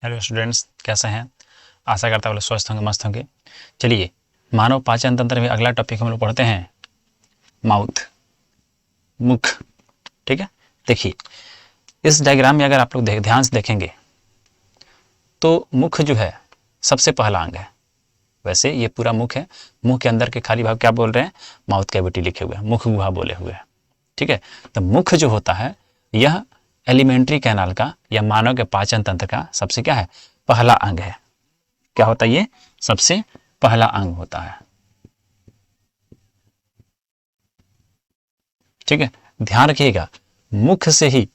Hello students, कैसे हैं? आशा करता हूँ लोग स्वस्थ होंगे, मस्त होंगे। चलिए, मानव पाचन तंत्र में अगला टॉपिक हम लोग पढ़ते हैं माउथ, मुख। ठीक है, देखिए इस डायग्राम में अगर आप लोग ध्यान से देखेंगे तो मुख जो है सबसे पहला अंग है। वैसे ये पूरा मुख है, मुंह के अंदर के खाली भाग क्या बोल रहे हैं? माउथ कैविटी लिखे हुए हैं, मुख गुहा बोले हुए हैं। ठीक है, तो मुख जो होता है यह एलिमेंट्री कैनाल का या मानव के पाचन तंत्र का सबसे क्या है? पहला अंग है। क्या होता है? ये सबसे पहला अंग होता है। ठीक है, ध्यान रखिएगा, मुख से ही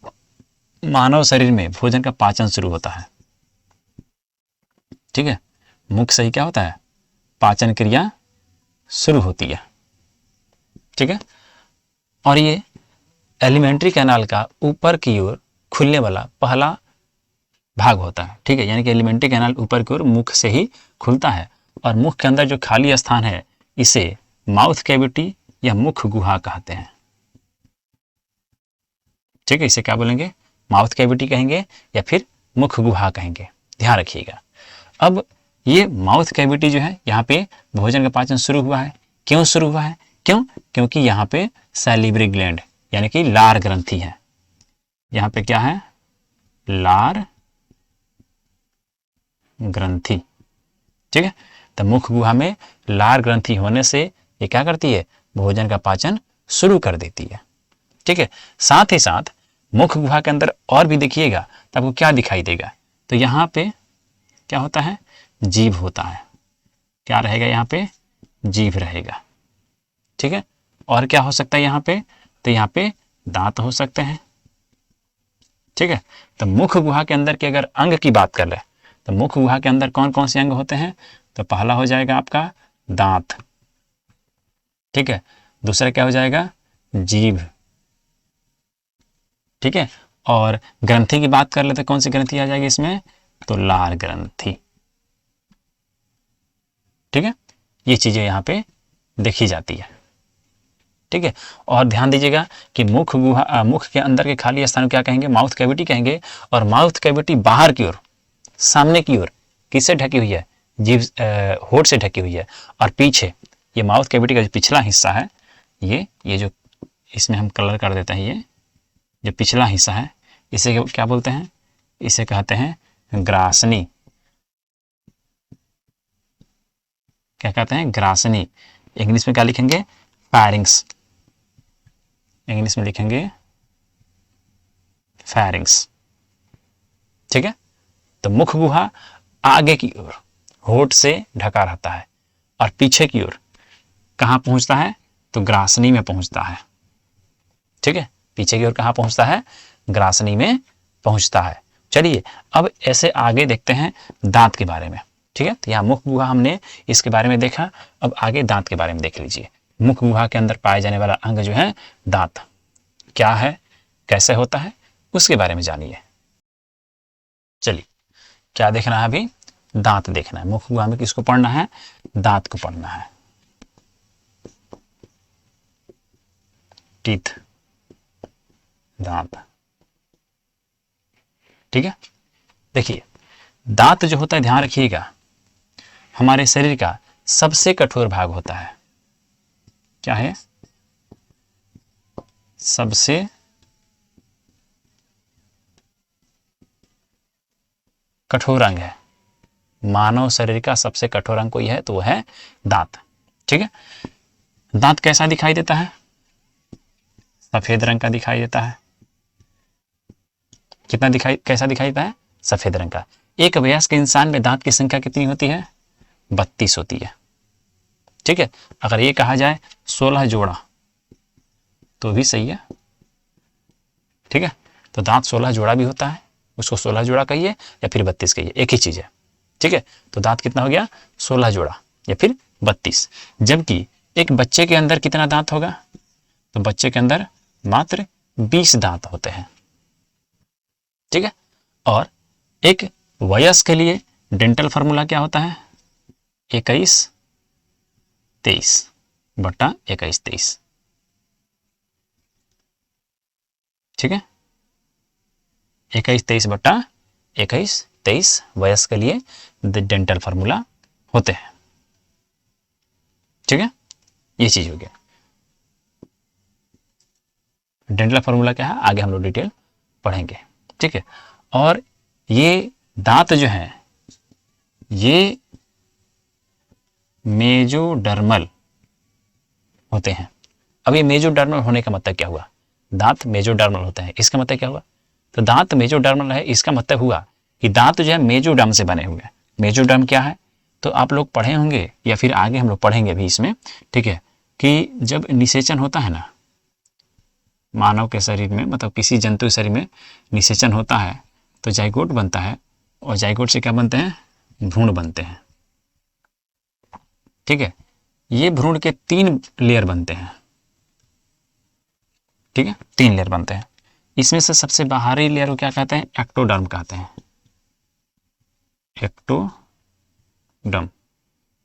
मानव शरीर में भोजन का पाचन शुरू होता है। ठीक है, मुख से ही क्या होता है? पाचन क्रिया शुरू होती है। ठीक है, और ये एलिमेंट्री कैनाल का ऊपर की ओर खुलने वाला पहला भाग होता है। ठीक है, यानी कि एलिमेंट्री कैनाल ऊपर की ओर मुख से ही खुलता है और मुख के अंदर जो खाली स्थान है इसे माउथ कैविटी या मुख गुहा कहते हैं। ठीक है, इसे क्या बोलेंगे? माउथ कैविटी कहेंगे या फिर मुख गुहा कहेंगे। ध्यान रखिएगा। अब ये माउथ कैविटी जो है यहाँ पे भोजन का पाचन शुरू हुआ है। क्यों शुरू हुआ है? क्योंकि यहाँ पे सैलिवरी ग्लैंड यानी कि लार ग्रंथि है। यहाँ पे क्या है? लार ग्रंथि। ठीक है, तो मुख गुहा में लार ग्रंथि होने से ये क्या करती है? भोजन का पाचन शुरू कर देती है। ठीक है, साथ ही साथ मुख गुहा के अंदर और भी देखिएगा तो आपको क्या दिखाई देगा? तो यहाँ पे क्या होता है? जीभ होता है। क्या रहेगा यहाँ पे? जीभ रहेगा। ठीक है, और क्या हो सकता है यहाँ पे? तो यहाँ पे दांत हो सकते हैं। ठीक है, तो मुख गुहा के अंदर के अगर अंग की बात कर ले तो मुख गुहा के अंदर कौन कौन से अंग होते हैं? तो पहला हो जाएगा आपका दांत। ठीक है, दूसरा क्या हो जाएगा? जीभ। ठीक है, और ग्रंथि की बात कर ले तो कौन सी ग्रंथि आ जाएगी इसमें? तो लार ग्रंथि। ठीक है, ये चीजें यहाँ पे देखी जाती है। ठीक है, और ध्यान दीजिएगा कि मुख गुहा मुख के अंदर के खाली स्थान को क्या कहेंगे? माउथ कैविटी कहेंगे। और माउथ कैविटी बाहर की ओर, सामने की ओर किससे ढकी हुई है? जीभ, होठ से ढकी हुई है। और पीछे ये माउथ कैविटी का जो पिछला हिस्सा है, ये जो इसमें हम कलर कर देते हैं, ये जो पिछला हिस्सा है इसे क्या बोलते हैं? इसे कहते हैं ग्रासनी। क्या कहते हैं? ग्रासनी। इंग्लिश में क्या लिखेंगे? फैरिंग्स। इंग्लिश में लिखेंगे फैरिंग्स। ठीक है, तो मुख गुहा आगे की ओर होठ से ढका रहता है और पीछे की ओर कहां पहुंचता है? तो ग्रासनी में पहुंचता है। ठीक है, पीछे की ओर कहां पहुंचता है? ग्रासनी में पहुंचता है। चलिए अब ऐसे आगे देखते हैं दांत के बारे में। ठीक है, तो यहाँ मुख गुहा हमने इसके बारे में देखा, अब आगे दांत के बारे में देख लीजिए। मुख गुहा के अंदर पाए जाने वाला अंग जो है दांत, क्या है, कैसे होता है, उसके बारे में जानिए। चलिए, क्या देखना है अभी? दांत देखना है। मुख गुहा में किसको पढ़ना है? दांत को पढ़ना है। टीथ, दांत। ठीक है, देखिए दांत जो होता है, ध्यान रखिएगा, हमारे शरीर का सबसे कठोर भाग होता है। क्या है? सबसे कठोर अंग है। मानव शरीर का सबसे कठोर अंग कोई है तो वो है दांत। ठीक है, दांत कैसा दिखाई देता है? सफेद रंग का दिखाई देता है। कितना दिखाई, कैसा दिखाई देता है? सफेद रंग का। एक वयस्क इंसान में दांत की संख्या कितनी होती है? 32 होती है। ठीक है, अगर ये कहा जाए 16 जोड़ा तो भी सही है। ठीक है, तो दांत 16 जोड़ा भी होता है, उसको 16 जोड़ा कहिए या फिर 32 कहिए, एक ही चीज है। ठीक है, तो दांत कितना हो गया? 16 जोड़ा या फिर 32। जबकि एक बच्चे के अंदर कितना दांत होगा? तो बच्चे के अंदर मात्र 20 दांत होते हैं। ठीक है, और एक वयस्क के लिए डेंटल फार्मूला क्या होता है? 21-23/21-23। ठीक है, 21-23/21 23 वयस्क के लिए डेंटल फार्मूला होते हैं। ठीक है, ये चीज हो गया। डेंटल फार्मूला क्या है आगे हम लोग डिटेल पढ़ेंगे। ठीक है, और ये दांत जो है ये मेजोडर्मल होते हैं। अब ये मेजोडर्मल होने का मतलब क्या हुआ, दांत मेजोडर्मल होते हैं, इसका मतलब क्या हुआ, तो दांत मेजोडर्मल है, इसका मतलब हुआ कि दांत जो है मेजोडर्म से बने हुए हैं। मेजोडर्म क्या है, तो आप लोग पढ़े होंगे या फिर आगे हम लोग पढ़ेंगे भी इसमें। ठीक है, कि जब निषेचन होता है ना मानव के शरीर में, मतलब किसी जंतु के शरीर में निषेचन होता है तो जाइगोट बनता है, और जाइगोट से क्या बनते हैं, भ्रूण बनते हैं। ठीक है, ये भ्रूण के 3 लेयर बनते हैं। ठीक है, 3 लेयर बनते हैं। इसमें से सबसे बाहरी लेयर को क्या कहते हैं, एक्टोडर्म कहते हैं, एक्टोडर्म।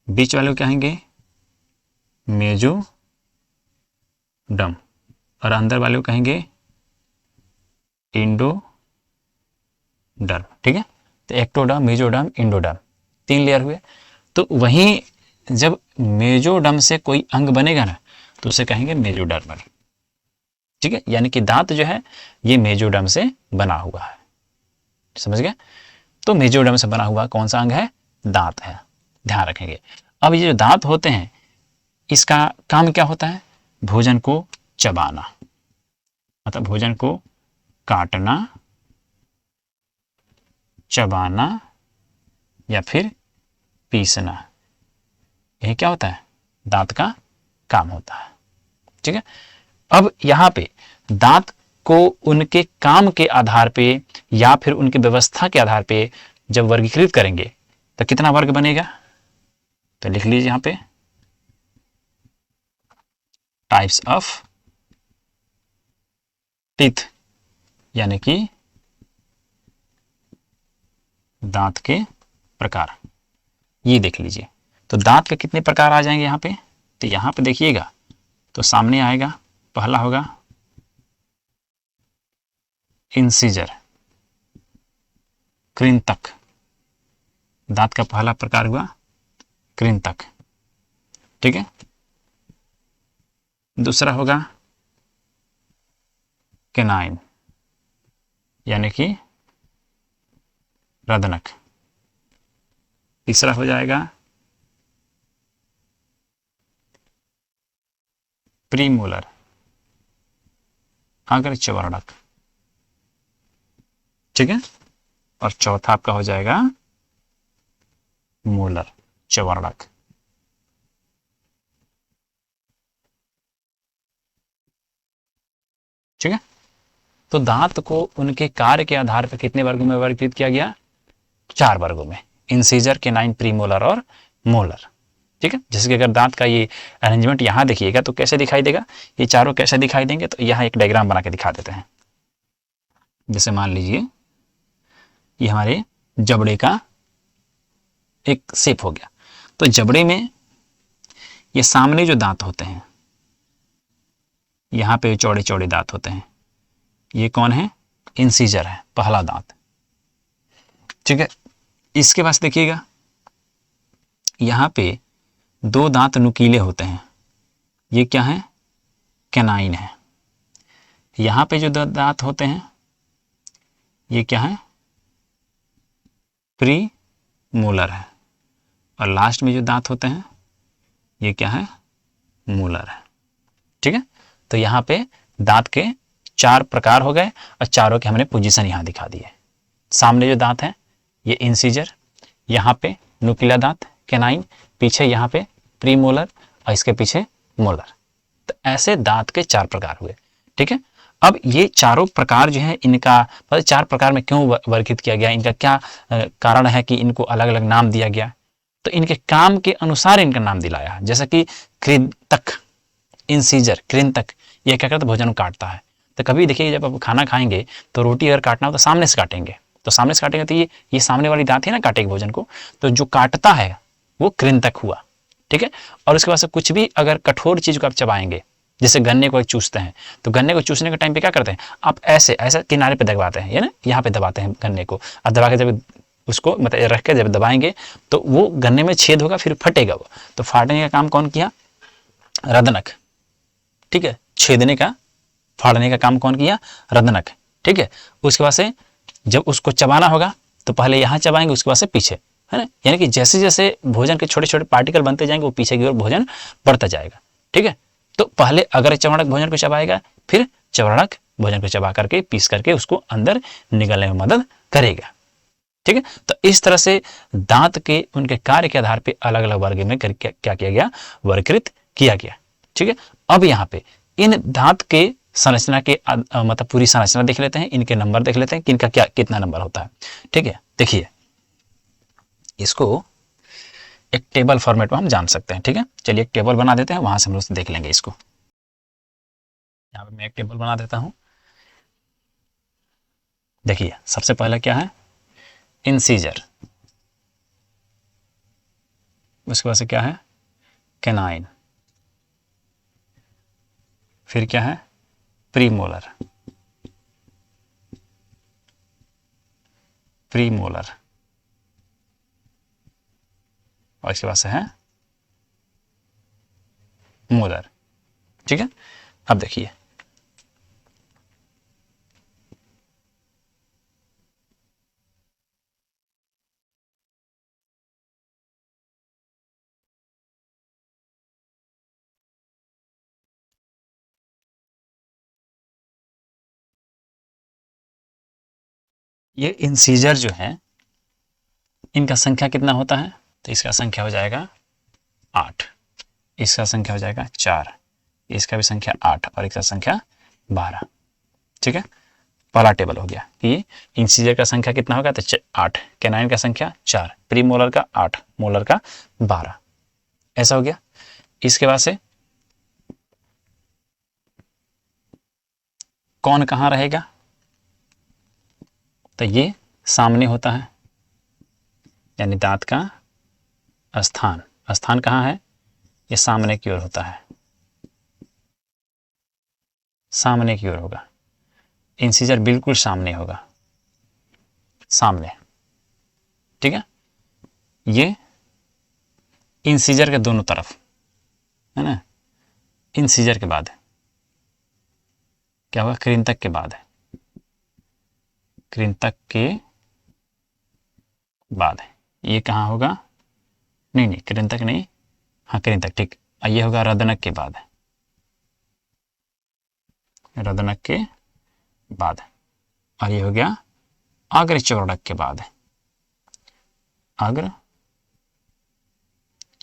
बीच वाले को क्या कहेंगे, मेजोडर्म, और अंदर वाले को कहेंगे इंडोडर्म। ठीक है, तो एक्टोडर्म, मेजोडर्म, इंडोडर्म, 3 लेयर हुए। तो वहीं जब मेजोडर्म से कोई अंग बनेगा ना तो उसे कहेंगे मेजोडर्मल। ठीक है, यानी कि दांत जो है ये मेजोडर्म से बना हुआ है, समझ गए। तो मेजोडर्म से बना हुआ कौन सा अंग है, दांत है, ध्यान रखेंगे। अब ये जो दांत होते हैं इसका काम क्या होता है, भोजन को चबाना, मतलब भोजन को काटना, चबाना या फिर पीसना, यही क्या होता है, दांत का काम होता है। ठीक है, अब यहां पे दांत को उनके काम के आधार पे या फिर उनकी व्यवस्था के आधार पे जब वर्गीकृत करेंगे तो कितना वर्ग बनेगा, तो लिख लीजिए यहां पे टाइप्स ऑफ टीथ, यानी कि दांत के प्रकार, ये देख लीजिए। तो दांत के कितने प्रकार आ जाएंगे यहां पे, तो यहां पे देखिएगा तो सामने आएगा, पहला होगा इंसिजर, कृंतक, दांत का पहला प्रकार हुआ कृंतक। ठीक है, दूसरा होगा केनाइन, यानी कि रदनक। तीसरा हो जाएगा प्रीमोलर, अग्र चवर्णक। ठीक है, और चौथा आपका हो जाएगा मोलर, चवर्णक। ठीक है, तो दांत को उनके कार्य के आधार पर कितने वर्गों में वर्गीकृत किया गया, 4 वर्गों में, इंसिजर, केनाइन, प्रीमोलर और मोलर। ठीक है, जैसे कि अगर दांत का ये अरेंजमेंट यहां देखिएगा तो कैसे दिखाई देगा, ये चारों कैसे दिखाई देंगे, तो यहां एक डायग्राम बना के दिखा देते हैं। जैसे मान लीजिए ये हमारे जबड़े का एक शेप हो गया, तो जबड़े में ये सामने जो दांत होते हैं, यहां पे चौड़े चौड़े दांत होते हैं, ये कौन है, इंसिजर है, पहला दांत। ठीक है, इसके पास देखिएगा यहां पे 2 दांत नुकीले होते हैं, ये क्या है, कैनाइन है। यहां पे जो 2 दांत होते हैं ये क्या है, प्री मोलर है, और लास्ट में जो दांत होते हैं ये क्या है, मोलर है। ठीक है, तो यहां पे दांत के 4 प्रकार हो गए और चारों के हमने पोजीशन यहां दिखा दिए। सामने जो दांत है ये इंसिजर, यहां पे नुकीला दांत कैनाइन, पीछे यहां पे प्रीमोलर और इसके पीछे मोलर। तो ऐसे दांत के 4 प्रकार हुए। ठीक है, अब ये चारों प्रकार जो है इनका 4 प्रकार में क्यों वर्गीकृत किया गया, इनका क्या कारण है कि इनको अलग अलग नाम दिया गया, तो इनके काम के अनुसार इनका नाम दिलाया। जैसे कि कृंतक, इंसिजर, कृंतक, ये क्या करता है, भोजन को काटता है। तो कभी देखिए जब आप खाना खाएंगे तो रोटी अगर काटना हो तो सामने से काटेंगे, तो सामने से काटेंगे तो ये सामने वाली दांत है ना काटेगी भोजन को, तो जो काटता है वो कृंतक हुआ। ठीक है, और उसके बाद से कुछ भी अगर कठोर चीज को आप चबाएंगे, जैसे गन्ने को चूसते हैं, तो गन्ने को चूसने के टाइम पे क्या करते हैं, आप ऐसे ऐसे किनारे पे दबाते हैं, ये ना यहाँ पे दबाते हैं गन्ने को, और दबा के जब उसको मतलब रख के जब दबाएंगे तो वो गन्ने में छेद होगा, फिर फटेगा वो। तो फाड़ने का काम कौन किया? रदनक। ठीक है, छेदने का, फाड़ने का काम कौन किया? रदनक। ठीक है, उसके बाद से जब उसको चबाना होगा तो पहले यहाँ चबाएंगे, उसके बाद से पीछे, है ना। यानी कि जैसे जैसे भोजन के छोटे छोटे पार्टिकल बनते जाएंगे वो पीछे की ओर भोजन बढ़ता जाएगा। ठीक है, तो पहले अगर चवड़क भोजन को चबाएगा, फिर चवड़क भोजन को चबा करके पीस करके उसको अंदर निगलने में मदद करेगा। ठीक है, तो इस तरह से दांत के उनके कार्य के आधार पर अलग अलग वर्ग में क्या किया गया? वर्गीकृत किया गया। ठीक है, अब यहाँ पे इन दांत के संरचना के मतलब पूरी संरचना देख लेते हैं, इनके नंबर देख लेते हैं कि इनका क्या कितना नंबर होता है। ठीक है, देखिए इसको एक टेबल फॉर्मेट में हम जान सकते हैं। ठीक है, चलिए एक टेबल बना देते हैं, वहां से हम लोग देख लेंगे इसको। यहाँ पे मैं एक टेबल बना देता हूं। देखिए सबसे पहला क्या है? इंसीजर। उसके बाद से क्या है? कैनाइन। फिर क्या है? प्रीमोलर। प्रीमोलर। और इसके बाद से है मोलर। ठीक है, अब देखिए ये इंसीजर जो है इनका संख्या कितना होता है? तो इसका संख्या हो जाएगा 8, इसका संख्या हो जाएगा 4, इसका भी संख्या 8 और इसका संख्या 12। ठीक है, पहला टेबल हो गया कि इंसीजर का संख्या कितना होगा? तो 8, कैनाइन का संख्या 4, प्री मोलर का 8, मोलर का 12। ऐसा हो गया। इसके बाद से कौन कहाँ रहेगा? तो ये सामने होता है, यानी दांत का स्थान। स्थान कहाँ है? ये सामने की ओर होता है, सामने की ओर होगा। इंसीजर बिल्कुल सामने होगा, सामने। ठीक है, ये इंसीजर के दोनों तरफ है ना। इंसीजर के बाद क्या होगा? कृंतक के बाद है, कृंतक के बाद है। ये कहाँ होगा? नहीं नहीं, कृंतक नहीं, हाँ कृंतक, ठीक। ये होगा रदनक के बाद, रदनक के बाद। और ये हो गया अग्र चौरडक के बाद, अग्र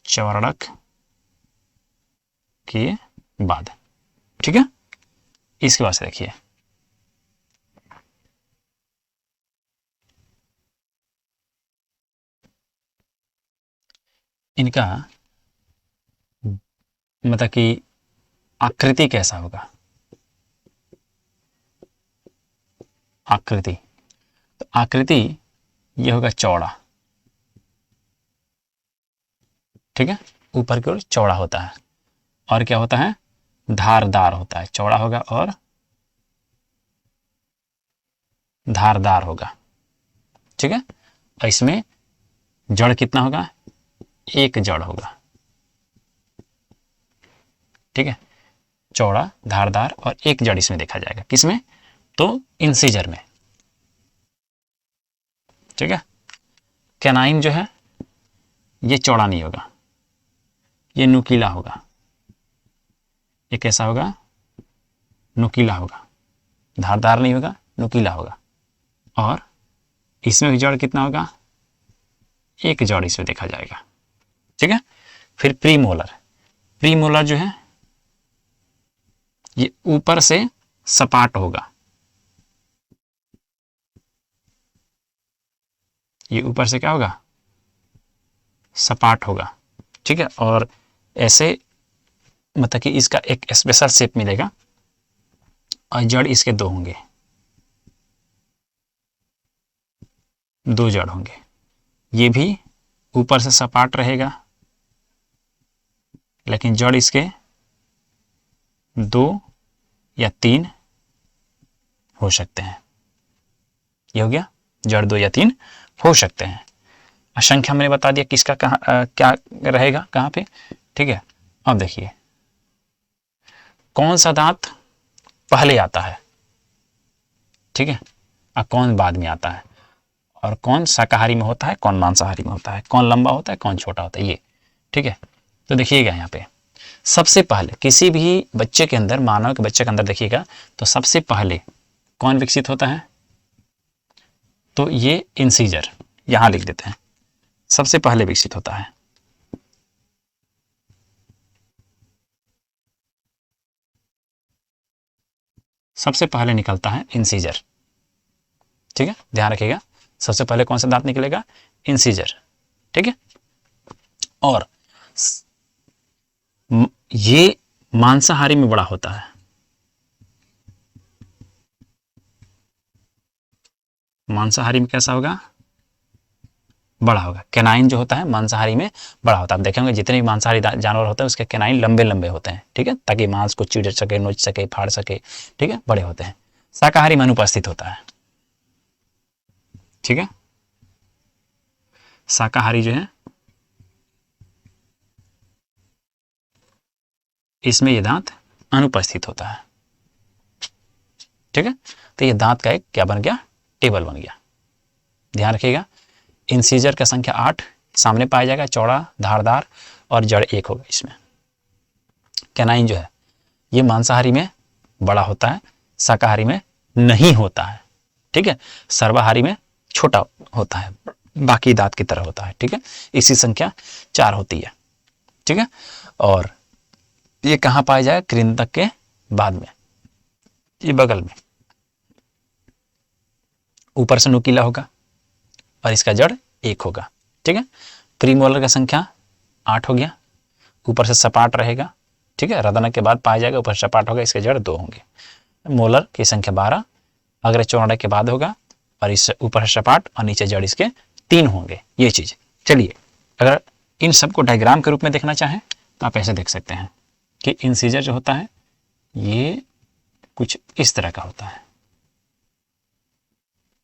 चौरडक के बाद। ठीक है, इसके बाद से देखिए इनका मतलब कि आकृति कैसा होगा? आकृति, तो आकृति ये होगा चौड़ा। ठीक है, ऊपर की ओर चौड़ा होता है, और क्या होता है? धारदार होता है। चौड़ा होगा और धारदार होगा। ठीक है, और इसमें जड़ कितना होगा? एक जड़ होगा। ठीक है, चौड़ा, धारदार और एक जड़ इसमें देखा जाएगा। किसमें? तो इंसीजर में। ठीक है, कैनाइन जो है ये चौड़ा नहीं होगा, ये नुकीला होगा। ये कैसा होगा? नुकीला होगा, धारदार नहीं होगा, नुकीला होगा। और इसमें भी जड़ कितना होगा? एक जड़ इसमें देखा जाएगा। ठीक है, फिर प्रीमोलर। प्रीमोलर जो है ये ऊपर से सपाट होगा, ये ऊपर से क्या होगा? सपाट होगा। ठीक है, और ऐसे मतलब कि इसका एक स्पेशल शेप मिलेगा, और जड़ इसके दो होंगे, दो जड़ होंगे। ये भी ऊपर से सपाट रहेगा, लेकिन जड़ इसके दो या तीन हो सकते हैं। ये हो गया, जड़ दो या तीन हो सकते हैं। असंख्य मैंने बता दिया किसका कहाँ क्या रहेगा कहाँ पे, ठीक है। अब देखिए कौन सा दांत पहले आता है, ठीक है, और कौन बाद में आता है, और कौन शाकाहारी में होता है कौन मांसाहारी में होता है, कौन लंबा होता है कौन छोटा होता है, ये ठीक है। तो देखिएगा यहाँ पे सबसे पहले किसी भी बच्चे के अंदर, मानव के बच्चे के अंदर देखिएगा तो सबसे पहले कौन विकसित होता है, तो ये इंसीजर यहां लिख देते हैं, सबसे पहले विकसित होता है। सबसे पहले निकलता है इंसीजर, ठीक है, ध्यान रखिएगा। सबसे पहले कौन सा दांत निकलेगा, इंसीजर, ठीक है। और ये मांसाहारी में बड़ा होता है, मांसाहारी में कैसा होगा, बड़ा होगा। कैनाइन जो होता है मांसाहारी में बड़ा होता है। आप देखेंगे जितने भी मांसाहारी जानवर होते हैं उसके कैनाइन लंबे लंबे होते हैं, ठीक है, ताकि मांस को चीर सके, नोच सके, फाड़ सके, ठीक है, बड़े होते हैं। शाकाहारी में अनुपस्थित होता है, ठीक है। शाकाहारी जो है इसमें ये दांत अनुपस्थित होता है, ठीक है। तो ये दांत का एक क्या बन गया, टेबल बन गया। ध्यान रखिएगा इंसीजर का संख्या 8 सामने पाया जाएगा, चौड़ा धारदार, और जड़ 1 होगा इसमें। कैनाइन जो है ये मांसाहारी में बड़ा होता है, शाकाहारी में नहीं होता है, ठीक है। सर्वाहारी में छोटा होता है, बाकी दांत की तरह होता है, ठीक है। इसी संख्या 4 होती है, ठीक है। और ये कहाँ पाया जाएगा, कृंतक के बाद में, ये बगल में, ऊपर से नुकीला होगा और इसका जड़ 1 होगा, ठीक है। प्रीमोलर का संख्या 8 हो गया, ऊपर से सपाट रहेगा, ठीक है, रदनक के बाद पाया जाएगा, ऊपर सपाट होगा, इसके जड़ 2 होंगे। मोलर की संख्या 12 अग्र चौड़ाई के बाद होगा, और इस ऊपर सपाट और नीचे जड़ इसके 3 होंगे, ये चीज। चलिए अगर इन सबको डायग्राम के रूप में देखना चाहें तो आप ऐसे देख सकते हैं कि इंसीजर जो होता है ये कुछ इस तरह का होता है,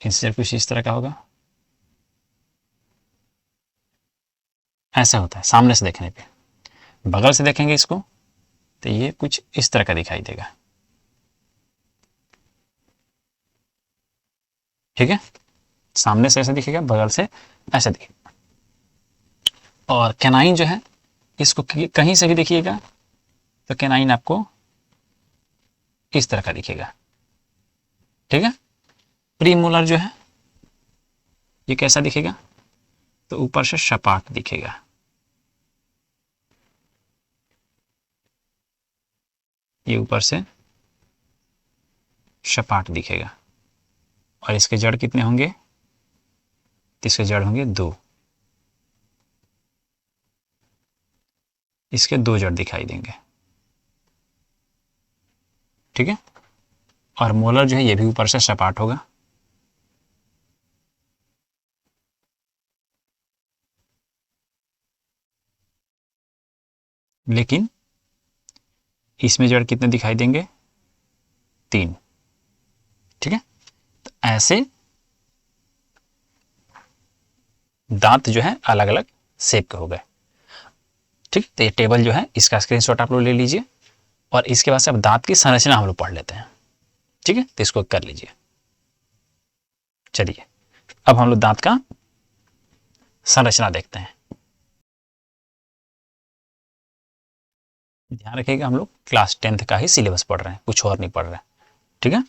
इंसीजर कुछ इस तरह का होगा, ऐसा होता है सामने से देखने पे। बगल से देखेंगे इसको तो ये कुछ इस तरह का दिखाई देगा, ठीक है। सामने से ऐसा दिखेगा, बगल से ऐसा दिखेगा। और कैनाइन जो है इसको कहीं से भी देखिएगा तो कैनाइन आपको इस तरह का दिखेगा, ठीक है। प्रीमोलर जो है ये कैसा दिखेगा, तो ऊपर से सपाट दिखेगा, ये ऊपर से सपाट दिखेगा। और इसके जड़ कितने होंगे, इसके जड़ होंगे 2, इसके 2 जड़ दिखाई देंगे, ठीक है। और मोलर जो है ये भी ऊपर से सपाट होगा, लेकिन इसमें जड़ कितने दिखाई देंगे, 3, ठीक है। तो ऐसे दांत जो है अलग अलग शेप के हो गए, ठीक। तो ये टेबल जो है इसका स्क्रीनशॉट आप लोग ले लीजिए, और इसके बाद से अब दांत की संरचना हम लोग पढ़ लेते हैं, ठीक है। तो इसको कर लीजिए। चलिए अब हम लोग दांत का संरचना देखते हैं। ध्यान रखिएगा हम लोग क्लास 10th का ही सिलेबस पढ़ रहे हैं, कुछ और नहीं पढ़ रहे हैं, ठीक है।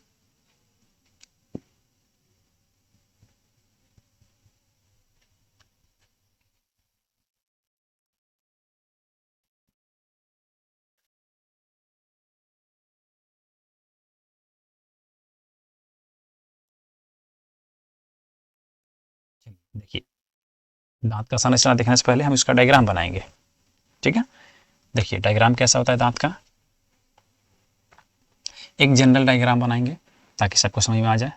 देखिए दांत का संरचना देखने से पहले हम इसका डायग्राम बनाएंगे, ठीक है। देखिए डायग्राम कैसा होता है दांत का, एक जनरल डायग्राम बनाएंगे ताकि सबको समझ में आ जाए।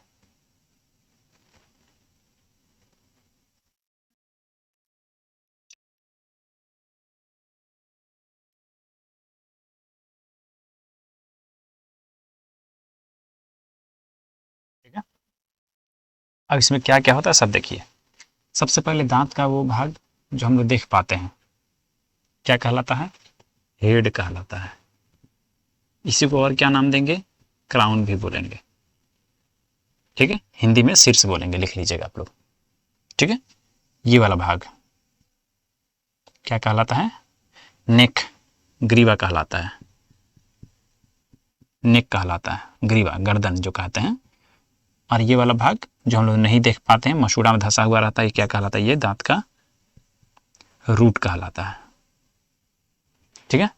ठीक है, अब इसमें क्या क्या होता है सब देखिए। सबसे पहले दांत का वो भाग जो हम लोग देख पाते हैं क्या कहलाता है? हेड कहलाता है। इसी को और क्या नाम देंगे? क्राउन भी बोलेंगे। ठीक है, हिंदी में शीर्ष बोलेंगे, लिख लीजिएगा आप लोग। ठीक है, ये वाला भाग क्या कहलाता है? नेक, ग्रीवा कहलाता है। नेक कहलाता है, ग्रीवा गर्दन जो कहते हैं। और ये वाला भाग जो हम लोग नहीं देख पाते हैं, मसूड़ा में धंसा हुआ रहता है, ये क्या कहलाता है? ये दांत का रूट कहलाता है। ठीक है,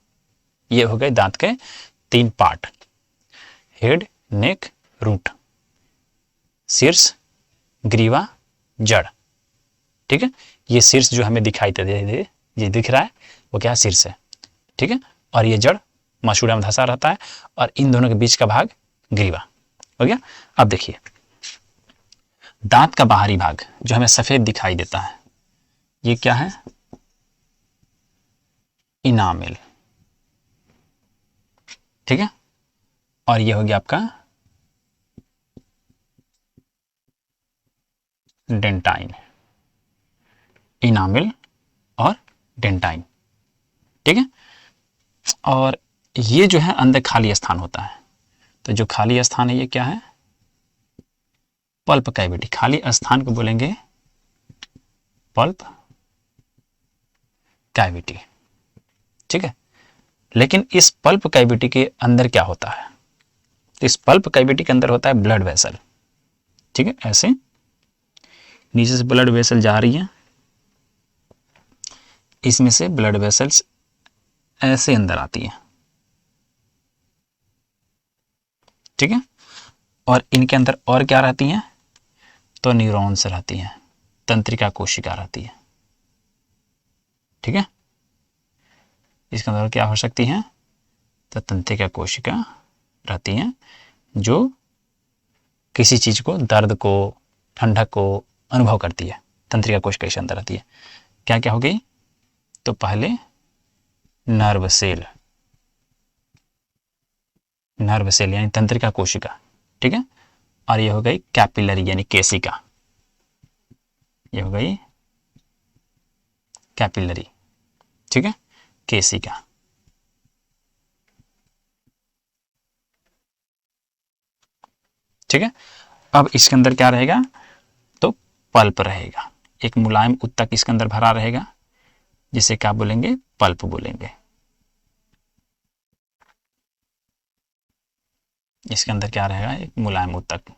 ये हो गए दांत के 3 पार्ट, हेड, नेक, रूट, शीर्ष, ग्रीवा, जड़। ठीक है, ये शीर्ष जो हमें दिखाई दे ये दिख रहा है वो क्या? शीर्ष है। ठीक है, और ये जड़ मसूड़ा में धंसा रहता है, और इन दोनों के बीच का भाग ग्रीवा हो गया। अब देखिए दांत का बाहरी भाग जो हमें सफेद दिखाई देता है, ये क्या है? इनामेल। ठीक है, और ये हो गया आपका डेंटाइन, इनामेल और डेंटाइन। ठीक है, और ये जो है अंदर खाली स्थान होता है, तो जो खाली स्थान है ये क्या है? Pulp cavity. खाली स्थान को बोलेंगे पल्प कैविटी। ठीक है, लेकिन इस पल्प कैविटी के अंदर क्या होता है? तो इस पल्प कैविटी के अंदर होता है ब्लड वेसल। ठीक है, ऐसे नीचे से ब्लड वेसल जा रही है, इसमें से ब्लड वेसल्स ऐसे अंदर आती है। ठीक है, और इनके अंदर और क्या रहती हैं? तो न्यूरॉन्स रहती हैं, तंत्रिका कोशिका रहती है। ठीक है, इसके अंदर क्या हो सकती हैं? तो तंत्रिका कोशिका रहती हैं जो किसी चीज को, दर्द को, ठंडक को अनुभव करती है। तंत्रिका कोशिका इसके अंदर रहती है। क्या क्या हो गई? तो पहले नर्व सेल, नर्व सेल यानी तंत्रिका कोशिका। ठीक है, और ये हो गई कैपिलरी यानी केशिका, ये हो गई कैपिलरी। ठीक है, केशिका। ठीक है, अब इसके अंदर क्या रहेगा? तो पल्प रहेगा, एक मुलायम उत्तक इसके अंदर भरा रहेगा, जिसे क्या बोलेंगे? पल्प बोलेंगे। इसके अंदर क्या रहेगा? एक मुलायम उत्तक।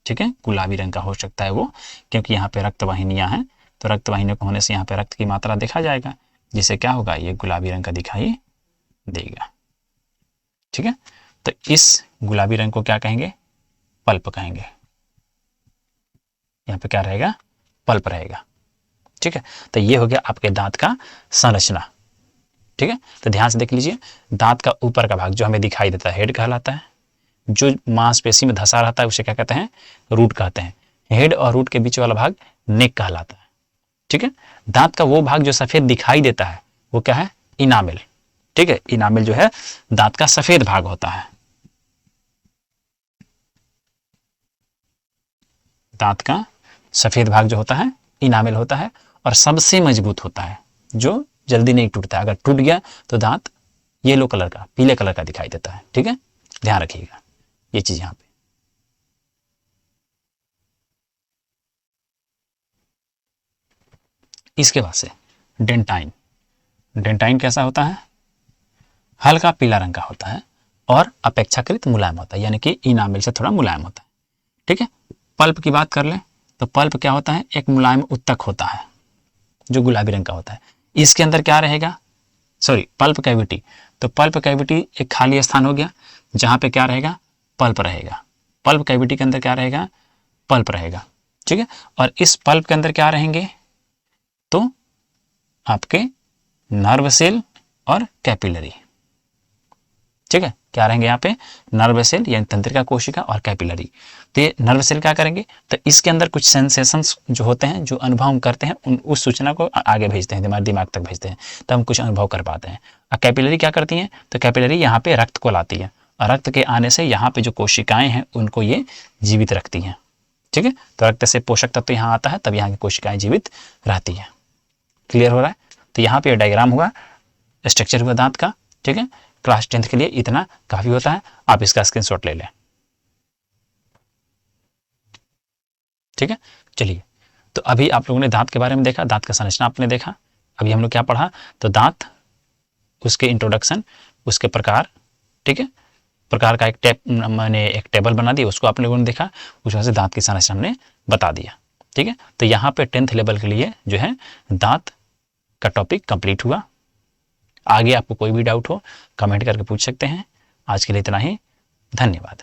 ठीक है, गुलाबी रंग का हो सकता है वो, क्योंकि यहाँ पे रक्त वाहिनियां हैं, तो रक्त वाहिनियों को होने से यहाँ पे रक्त की मात्रा देखा जाएगा, जिससे क्या होगा? ये गुलाबी रंग का दिखाई देगा। ठीक है, तो इस गुलाबी रंग को क्या कहेंगे? पल्प कहेंगे। यहाँ पे क्या रहेगा? पल्प रहेगा। ठीक है, तो ये हो गया आपके दांत का संरचना। ठीक है, तो ध्यान से देख लीजिए, दांत का ऊपर का भाग जो हमें दिखाई देता है हेड कहलाता है, जो मांसपेशी में धंसा रहता है उसे क्या कहते हैं? रूट कहते हैं। हेड और रूट के बीच वाला भाग नेक कहलाता है। ठीक है, दांत का वो भाग जो सफेद दिखाई देता है वो क्या है? इनामेल। ठीक है, इनामेल जो है दांत का सफेद भाग होता है। दांत का सफेद भाग जो होता है इनामेल होता है, और सबसे मजबूत होता है, जो जल्दी नहीं टूटता है। अगर टूट गया तो दांत येलो कलर का, पीले कलर का दिखाई देता है। ठीक है, ध्यान रखिएगा ये चीज यहां पे। इसके बाद से डेंटाइन। डेंटाइन कैसा होता है? हल्का पीला रंग का होता है और अपेक्षाकृत मुलायम होता है, यानी कि इनामेल से थोड़ा मुलायम होता है। ठीक है, पल्प की बात कर लें तो पल्प क्या होता है? एक मुलायम उत्तक होता है जो गुलाबी रंग का होता है। इसके अंदर क्या रहेगा? Sorry, pulp cavity. तो पल्प कैविटी एक खाली स्थान हो गया जहां पे क्या रहेगा? पल्प रहेगा। पल्प कैविटी के अंदर क्या रहेगा? पल्प रहेगा। ठीक है, और इस पल्प के अंदर क्या रहेंगे? तो आपके नर्व सेल और कैपिलरी। ठीक है, क्या रहेंगे यहाँ पे? नर्व सेल यानी तंत्रिका कोशिका और कैपिलरी। तो ये नर्व सेल क्या करेंगे? तो इसके अंदर कुछ सेंसेशंस जो होते हैं, जो अनुभव हम करते हैं, उस सूचना को आगे भेजते हैं, हमारे दिमाग तक भेजते हैं, तब हम कुछ अनुभव कर पाते हैं। और कैपिलरी क्या करती हैं? तो कैपिलरी यहाँ पे रक्त को लाती है, और रक्त के आने से यहाँ पे जो कोशिकाएं हैं उनको ये जीवित रखती हैं। ठीक है। तो रक्त से पोषक तत्व यहाँ आता है, तब यहाँ की कोशिकाएं जीवित रहती है। क्लियर हो रहा है? तो यहाँ पे डायग्राम हुआ, स्ट्रक्चर हुआ दांत का। ठीक है, क्लास 10th के लिए इतना काफी होता है, आप इसका स्क्रीनशॉट ले लें। ठीक है, चलिए, तो अभी आप लोगों ने दांत के बारे में देखा, दांत का संरचना आपने देखा। अभी हम लोग क्या पढ़ा, तो दांत, उसके इंट्रोडक्शन, उसके प्रकार, ठीक है, प्रकार का मैंने एक टेबल बना दी, उसको आप लोगों ने देखा, उस वजह से दांत की संरचना हमने बता दिया। ठीक है, तो यहाँ पे 10th लेवल के लिए जो है दांत का टॉपिक कंप्लीट हुआ। आगे आपको कोई भी डाउट हो कमेंट करके पूछ सकते हैं। आज के लिए इतना ही, धन्यवाद।